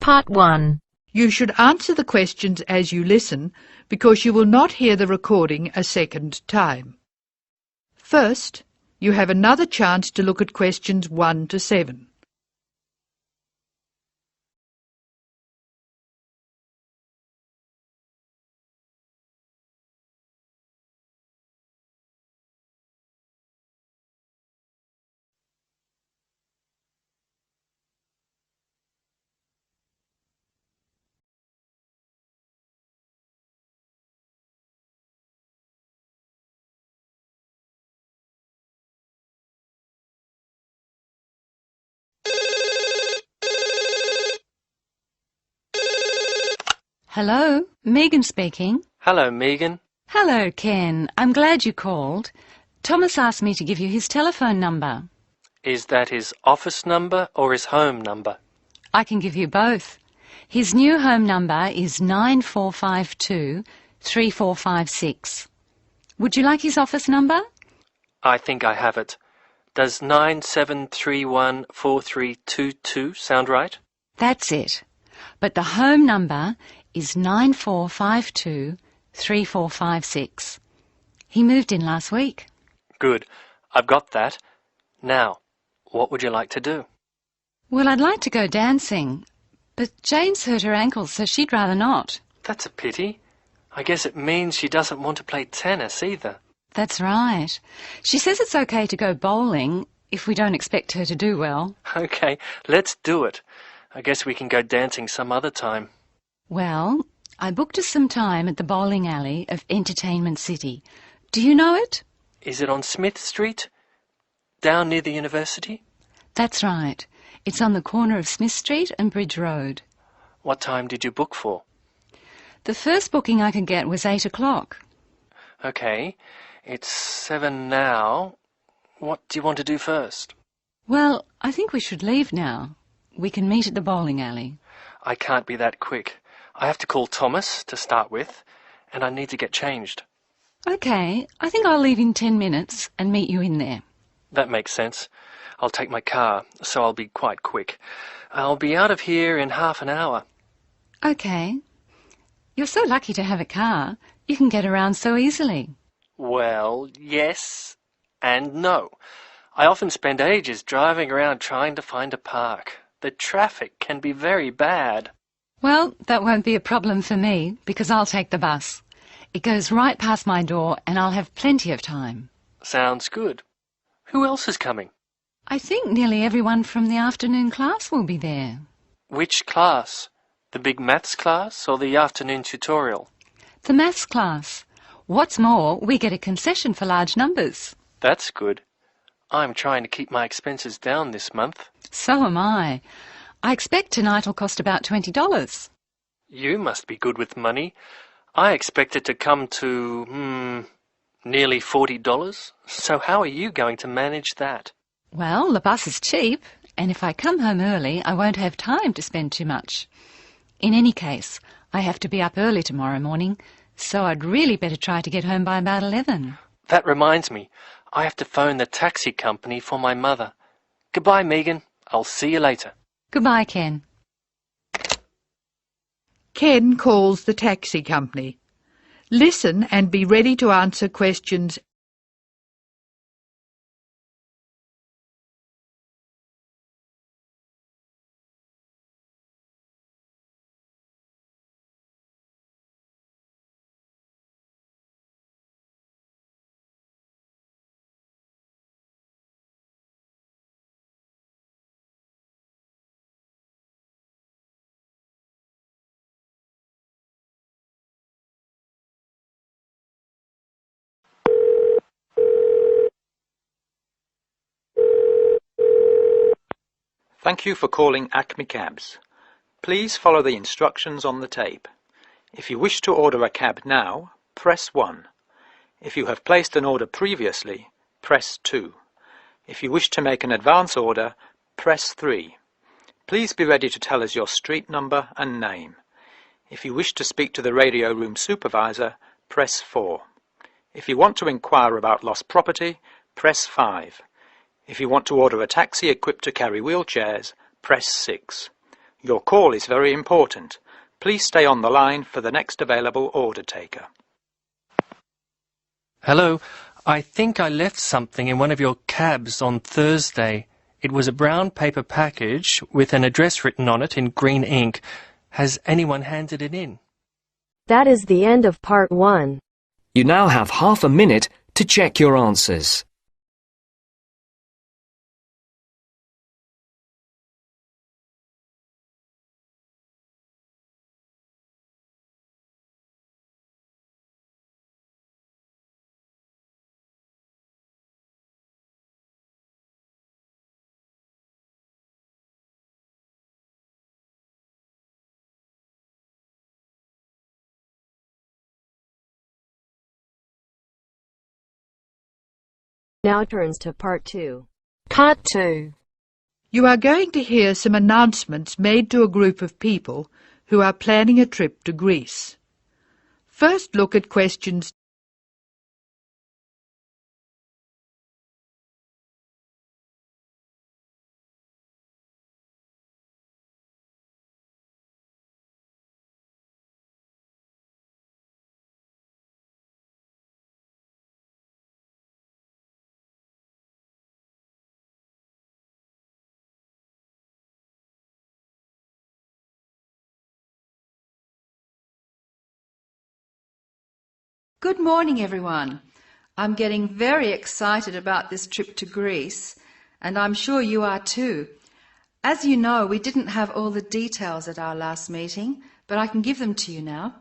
Part 1. You should answer the questions as you listen because you will not hear the recording a second time. First, you have another chance to look at questions 1 to 7. Hello, Megan speaking. Hello, Megan. Hello, Ken. I'm glad you called. Thomas asked me to give you his telephone number. Is that his office number or his home number? I can give you both. His new home number is 9452-3456. Would you like his office number? I think I have it. Does 97314322 sound right? That's it. But the home number is 9452-3456. He moved in last week. Good. I've got that. Now, what would you like to do? Well, I'd like to go dancing, but Jane's hurt her ankle, so she'd rather not. That's a pity. I guess it means she doesn't want to play tennis either. That's right. She says it's okay to go bowling if we don't expect her to do well. Okay, let's do it. I guess we can go dancing some other time. Well, I booked us some time at the bowling alley of Entertainment City. Do you know it? Is it on Smith Street? Down near the university? That's right. It's on the corner of Smith Street and Bridge Road. What time did you book for? The first booking I could get was 8 o'clock. Okay, it's 7 now. What do you want to do first? Well, I think we should leave now. We can meet at the bowling alley. I can't be that quick. I have to call Thomas to start with, and I need to get changed. Okay, I think I'll leave in 10 minutes and meet you in there. That makes sense. I'll take my car, so I'll be quite quick. I'll be out of here in half an hour. Okay. You're so lucky to have a car. You can get around so easily. Well, yes and no. I often spend ages driving around trying to find a park. The traffic can be very bad. Well, that won't be a problem for me, because I'll take the bus. It goes right past my door, and I'll have plenty of time. Sounds good. Who else is coming? I think nearly everyone from the afternoon class will be there. Which class? The big maths class or the afternoon tutorial? The maths class. What's more, we get a concession for large numbers. That's good. I'm trying to keep my expenses down this month. So am I. I expect tonight will cost about $20. You must be good with money. I expect it to come to, nearly $40. So how are you going to manage that? Well, the bus is cheap, and if I come home early, I won't have time to spend too much. In any case, I have to be up early tomorrow morning, so I'd really better try to get home by about 11. That reminds me. I have to phone the taxi company for my mother. Goodbye, Megan. I'll see you later. Goodbye, Ken. Ken calls the taxi company. Listen and be ready to answer questions. Thank you for calling Acme Cabs. Please follow the instructions on the tape. If you wish to order a cab now, press 1. If you have placed an order previously, press 2. If you wish to make an advance order, press 3. Please be ready to tell us your street number and name. If you wish to speak to the radio room supervisor, press 4. If you want to inquire about lost property, press 5. If you want to order a taxi equipped to carry wheelchairs, press 6. Your call is very important. Please stay on the line for the next available order taker. Hello, I think I left something in one of your cabs on Thursday. It was a brown paper package with an address written on it in green ink. Has anyone handed it in? That is the end of part 1. You now have half a minute to check your answers. Now turns to part 2. Part 2. You are going to hear some announcements made to a group of people who are planning a trip to Greece. First, look at questions Good morning, everyone. I'm getting very excited about this trip to Greece, and I'm sure you are too. As you know, we didn't have all the details at our last meeting, but I can give them to you now.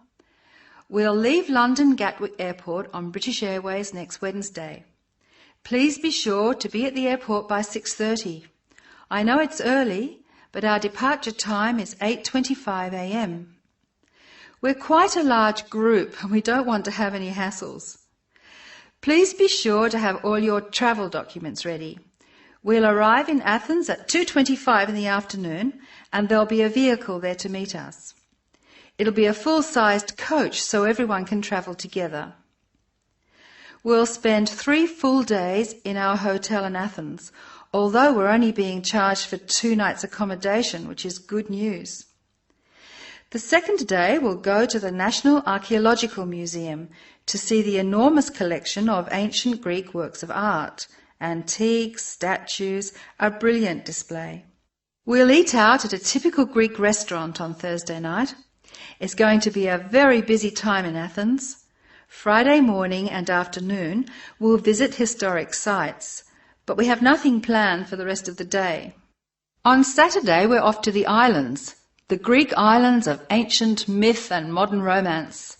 We'll leave London Gatwick Airport on British Airways next Wednesday. Please be sure to be at the airport by 6:30. I know it's early, but our departure time is 8:25 a.m. We're quite a large group and we don't want to have any hassles. Please be sure to have all your travel documents ready. We'll arrive in Athens at 2:25 in the afternoon and there'll be a vehicle there to meet us. It'll be a full-sized coach so everyone can travel together. We'll spend 3 full days in our hotel in Athens, although we're only being charged for 2 nights accommodation, which is good news. The second day we'll go to the National Archaeological Museum to see the enormous collection of ancient Greek works of art, antiques, statues, a brilliant display. We'll eat out at a typical Greek restaurant on Thursday night. It's going to be a very busy time in Athens. Friday morning and afternoon we'll visit historic sites, but we have nothing planned for the rest of the day. On Saturday we're off to the islands, the Greek islands of ancient myth and modern romance.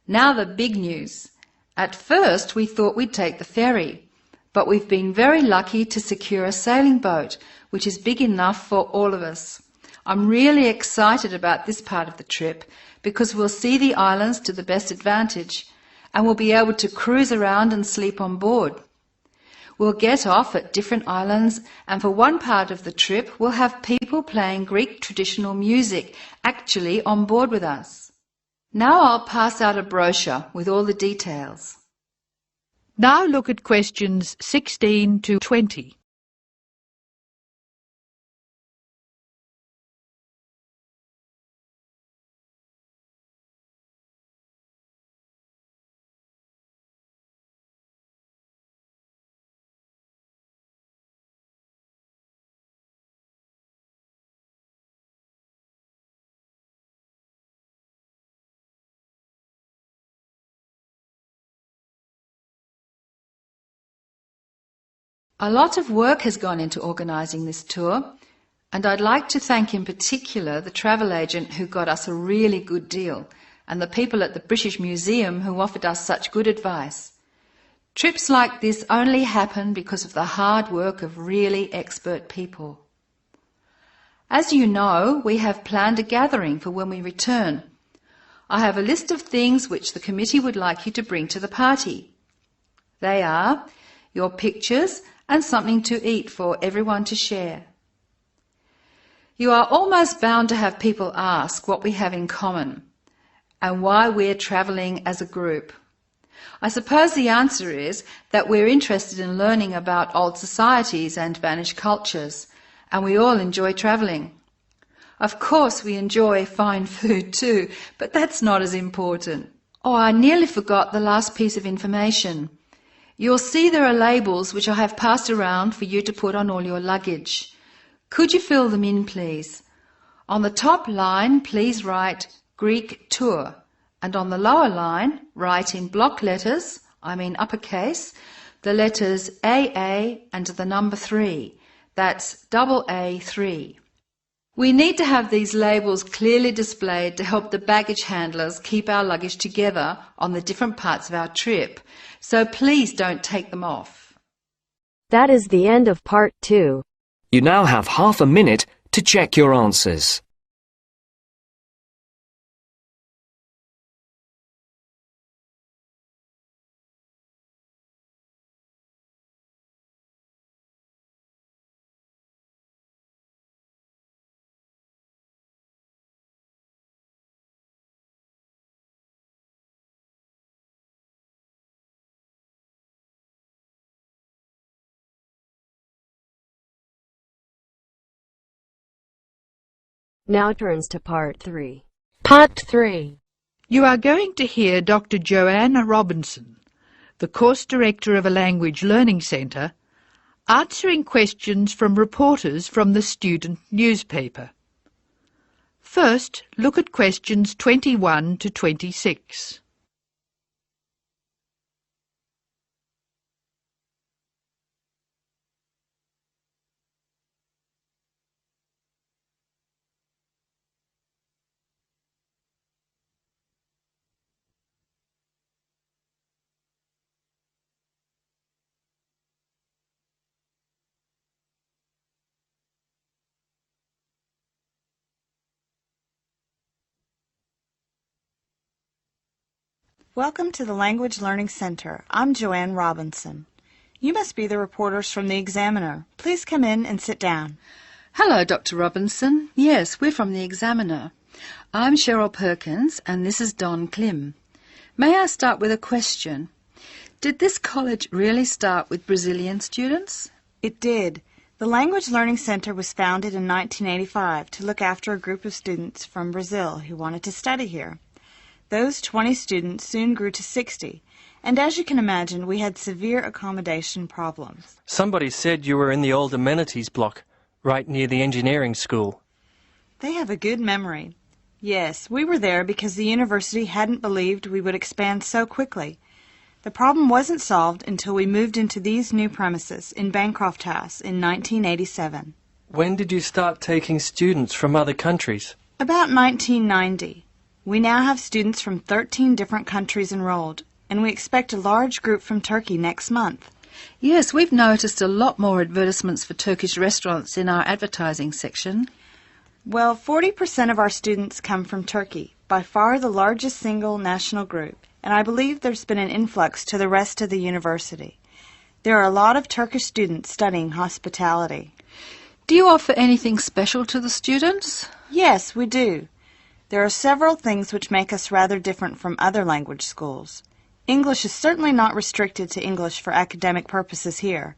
Now the big news. At first we thought we'd take the ferry, but we've been very lucky to secure a sailing boat, which is big enough for all of us. I'm really excited about this part of the trip because we'll see the islands to the best advantage and we'll be able to cruise around and sleep on board. We'll get off at different islands and for one part of the trip we'll have people playing Greek traditional music actually on board with us. Now I'll pass out a brochure with all the details. Now look at questions 16 to 20. A lot of work has gone into organising this tour, and I'd like to thank in particular the travel agent who got us a really good deal, and the people at the British Museum who offered us such good advice. Trips like this only happen because of the hard work of really expert people. As you know, we have planned a gathering for when we return. I have a list of things which the committee would like you to bring to the party. They are your pictures and something to eat for everyone to share. You are almost bound to have people ask what we have in common and why we're travelling as a group. I suppose the answer is that we're interested in learning about old societies and vanished cultures, and we all enjoy travelling. Of course we enjoy fine food too, but that's not as important. Oh, I nearly forgot the last piece of information. You'll see there are labels which I have passed around for you to put on all your luggage. Could you fill them in, please? On the top line, please write Greek tour, and on the lower line, write in block letters, I mean uppercase, the letters AA and the number 3. That's AA3. We need to have these labels clearly displayed to help the baggage handlers keep our luggage together on the different parts of our trip, so please don't take them off. That is the end of part 2. You now have half a minute to check your answers. Now turns to part 3. Part 3. You are going to hear Dr. Joanna Robinson, the course director of a language learning centre, answering questions from reporters from the student newspaper. First, look at questions 21 to 26. Welcome to the Language Learning Center. I'm Joanne Robinson. You must be the reporters from the Examiner. Please come in and sit down. Hello, Dr. Robinson. Yes, we're from the Examiner. I'm Cheryl Perkins and this is Don Klim. May I start with a question? Did this college really start with Brazilian students? It did. The Language Learning Center was founded in 1985 to look after a group of students from Brazil who wanted to study here. Those 20 students soon grew to 60, and as you can imagine, we had severe accommodation problems. Somebody said you were in the old amenities block, right near the engineering school. They have a good memory. Yes, we were there because the university hadn't believed we would expand so quickly. The problem wasn't solved until we moved into these new premises in Bancroft House in 1987. When did you start taking students from other countries? About 1990. We now have students from 13 different countries enrolled, and we expect a large group from Turkey next month. Yes, we've noticed a lot more advertisements for Turkish restaurants in our advertising section. Well, 40% of our students come from Turkey, by far the largest single national group, and I believe there's been an influx to the rest of the university. There are a lot of Turkish students studying hospitality. Do you offer anything special to the students? Yes, we do. There are several things which make us rather different from other language schools. English is certainly not restricted to English for academic purposes here.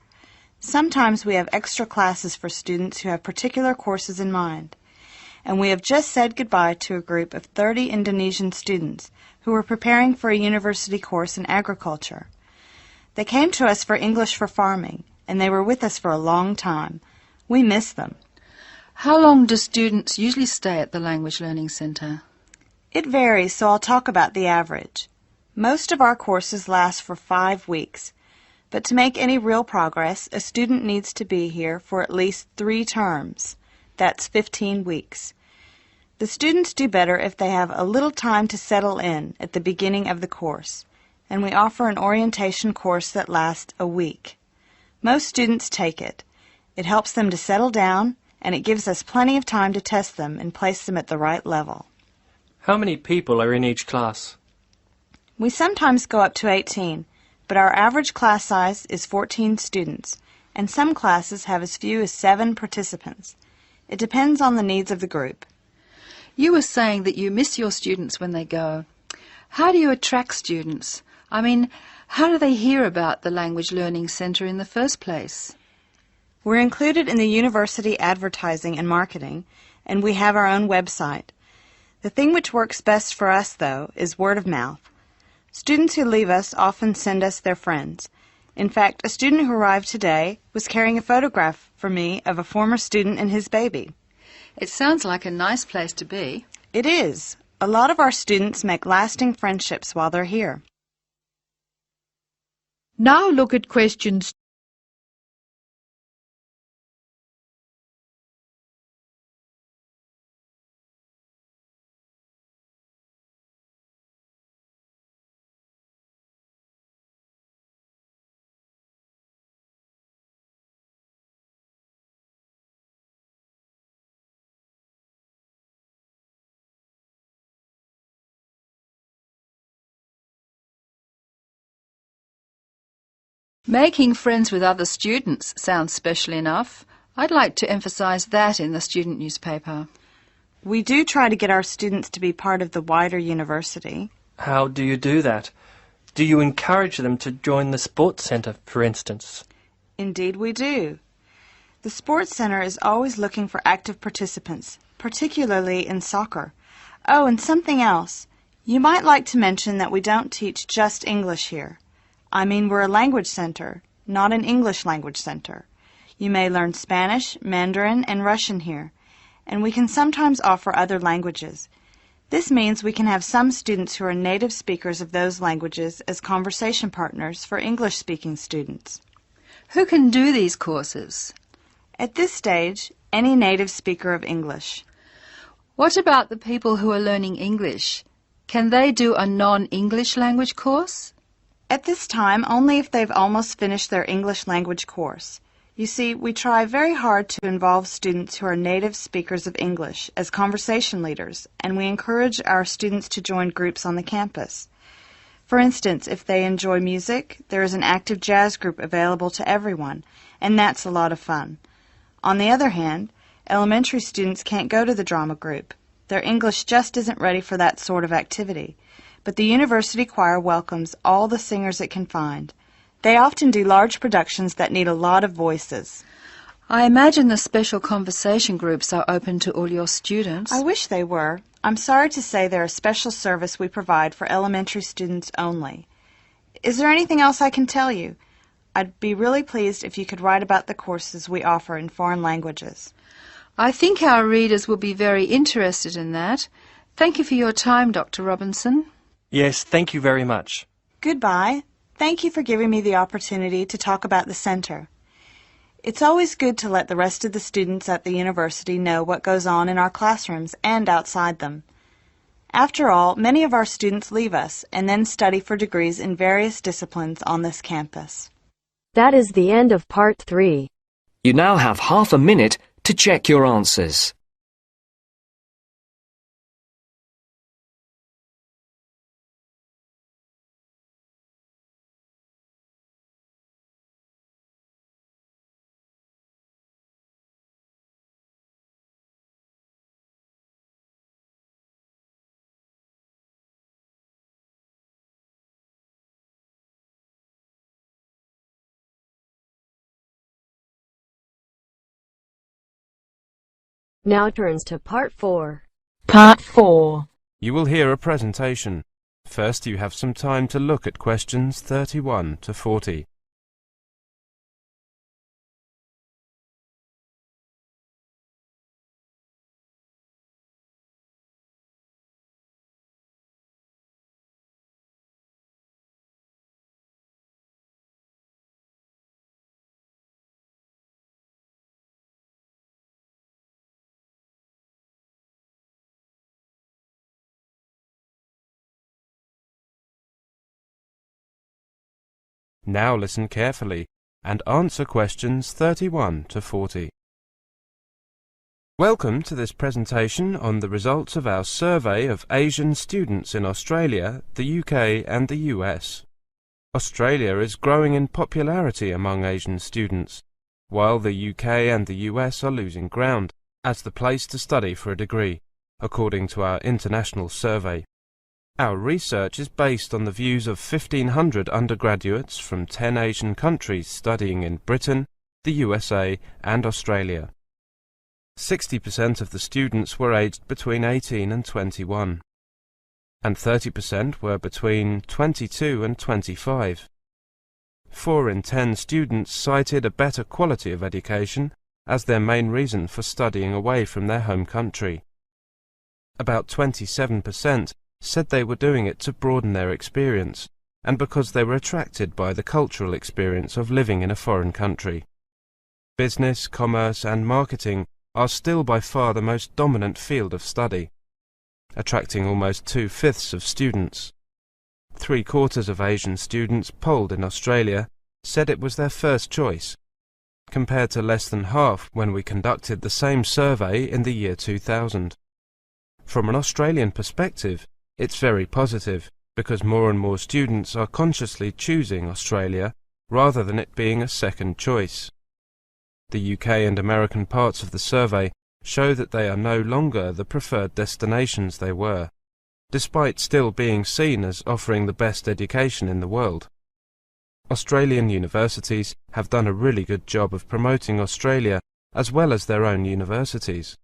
Sometimes we have extra classes for students who have particular courses in mind. And we have just said goodbye to a group of 30 Indonesian students who were preparing for a university course in agriculture. They came to us for English for farming, and they were with us for a long time. We miss them. How long do students usually stay at the Language Learning Center? It varies, so I'll talk about the average. Most of our courses last for 5 weeks, but to make any real progress, a student needs to be here for at least 3 terms. That's 15 weeks. The students do better if they have a little time to settle in at the beginning of the course, and we offer an orientation course that lasts a week. Most students take it. It helps them to settle down, and it gives us plenty of time to test them and place them at the right level. How many people are in each class? We sometimes go up to 18, but our average class size is 14 students, and some classes have as few as 7 participants. It depends on the needs of the group. You were saying that you miss your students when they go. How do you attract students? I mean, how do they hear about the Language Learning Center in the first place? We're included in the university advertising and marketing, and we have our own website. The thing which works best for us, though, is word of mouth. Students who leave us often send us their friends. In fact, a student who arrived today was carrying a photograph for me of a former student and his baby. It sounds like a nice place to be. It is. A lot of our students make lasting friendships while they're here. Now look at questions. Making friends with other students sounds special enough. I'd like to emphasize that in the student newspaper. We do try to get our students to be part of the wider university. How do you do that? Do you encourage them to join the sports centre, for instance? Indeed we do. The sports center is always looking for active participants, particularly in soccer. Oh, and something else. You might like to mention that we don't teach just English here. I mean, we're a language center, not an English language center. You may learn Spanish, Mandarin, and Russian here, and we can sometimes offer other languages. This means we can have some students who are native speakers of those languages as conversation partners for English-speaking students. Who can do these courses? At this stage, any native speaker of English. What about the people who are learning English? Can they do a non-English language course? At this time, only if they've almost finished their English language course. You see, we try very hard to involve students who are native speakers of English as conversation leaders, and we encourage our students to join groups on the campus. For instance, if they enjoy music, there is an active jazz group available to everyone, and that's a lot of fun. On the other hand, elementary students can't go to the drama group. Their English just isn't ready for that sort of activity. But the university choir welcomes all the singers it can find. They often do large productions that need a lot of voices. I imagine the special conversation groups are open to all your students. I wish they were. I'm sorry to say they're a special service we provide for elementary students only. Is there anything else I can tell you? I'd be really pleased if you could write about the courses we offer in foreign languages. I think our readers will be very interested in that. Thank you for your time, Dr. Robinson. Yes, thank you very much. Goodbye. Thank you for giving me the opportunity to talk about the center. It's always good to let the rest of the students at the university know what goes on in our classrooms and outside them. After all, many of our students leave us and then study for degrees in various disciplines on this campus. That is the end of part 3. You now have half a minute to check your answers. Now turns to part 4. Part 4. You will hear a presentation. First, you have some time to look at questions 31 to 40. Now listen carefully and answer questions 31 to 40. Welcome to this presentation on the results of our survey of Asian students in Australia, the UK and the US. Australia is growing in popularity among Asian students, while the UK and the US are losing ground as the place to study for a degree, according to our international survey. Our research is based on the views of 1,500 undergraduates from 10 Asian countries studying in Britain, the USA and Australia. 60% of the students were aged between 18 and 21, and 30% were between 22 and 25. 4 in 10 students cited a better quality of education as their main reason for studying away from their home country. About 27% said they were doing it to broaden their experience, and because they were attracted by the cultural experience of living in a foreign country. Business, commerce, and marketing are still by far the most dominant field of study, attracting almost 2/5 of students. 3/4 of Asian students polled in Australia said it was their first choice, compared to less than half when we conducted the same survey in the year 2000. From an Australian perspective, it's very positive, because more and more students are consciously choosing Australia rather than it being a second choice. The UK and American parts of the survey show that they are no longer the preferred destinations they were, despite still being seen as offering the best education in the world. Australian universities have done a really good job of promoting Australia as well as their own universities.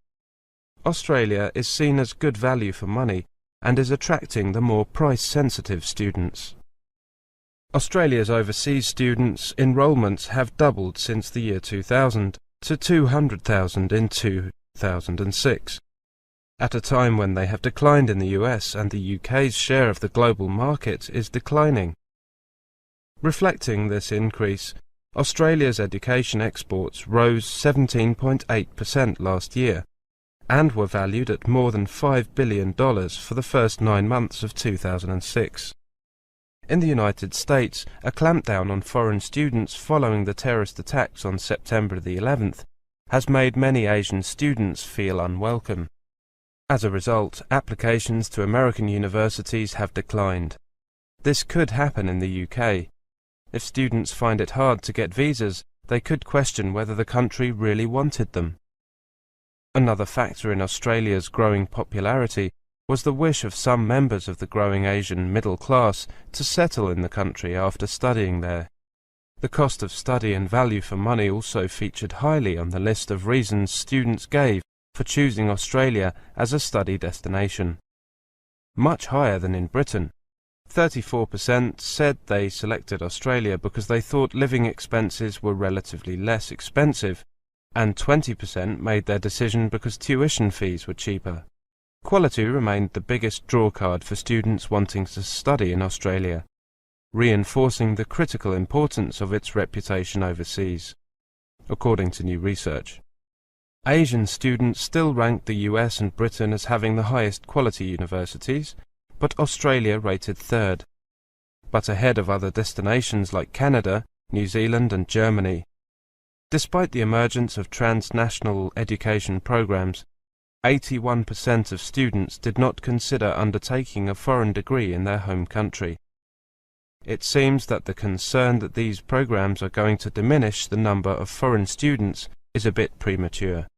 Australia is seen as good value for money and is attracting the more price-sensitive students. Australia's overseas students' enrolments have doubled since the year 2000 to 200,000 in 2006, at a time when they have declined in the US and the UK's share of the global market is declining. Reflecting this increase, Australia's education exports rose 17.8% last year, and were valued at more than $5 billion for the first 9 months of 2006. In the United States, a clampdown on foreign students following the terrorist attacks on September the 11th has made many Asian students feel unwelcome. As a result, applications to American universities have declined. This could happen in the UK. If students find it hard to get visas, they could question whether the country really wanted them. Another factor in Australia's growing popularity was the wish of some members of the growing Asian middle class to settle in the country after studying there. The cost of study and value for money also featured highly on the list of reasons students gave for choosing Australia as a study destination. Much higher than in Britain. 34% said they selected Australia because they thought living expenses were relatively less expensive, and 20% made their decision because tuition fees were cheaper. Quality remained the biggest drawcard for students wanting to study in Australia, reinforcing the critical importance of its reputation overseas, according to new research. Asian students still rank the US and Britain as having the highest quality universities, but Australia rated third, but ahead of other destinations like Canada, New Zealand and Germany. Despite the emergence of transnational education programs, 81% of students did not consider undertaking a foreign degree in their home country. It seems that the concern that these programs are going to diminish the number of foreign students is a bit premature.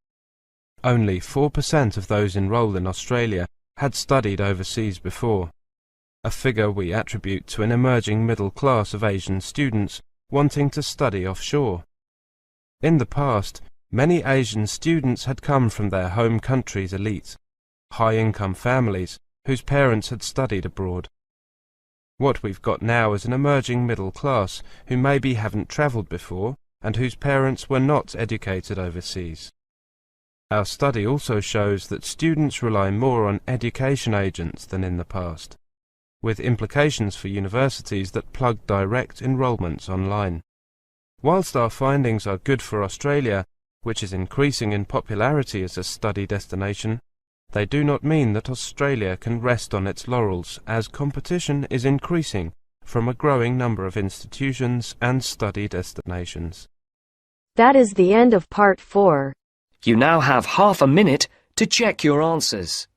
Only 4% of those enrolled in Australia had studied overseas before, a figure we attribute to an emerging middle class of Asian students wanting to study offshore. In the past, many Asian students had come from their home country's elite, high-income families whose parents had studied abroad. What we've got now is an emerging middle class who maybe haven't travelled before and whose parents were not educated overseas. Our study also shows that students rely more on education agents than in the past, with implications for universities that plug direct enrolments online. Whilst our findings are good for Australia, which is increasing in popularity as a study destination, they do not mean that Australia can rest on its laurels, as competition is increasing from a growing number of institutions and study destinations. That is the end of part 4. You now have half a minute to check your answers.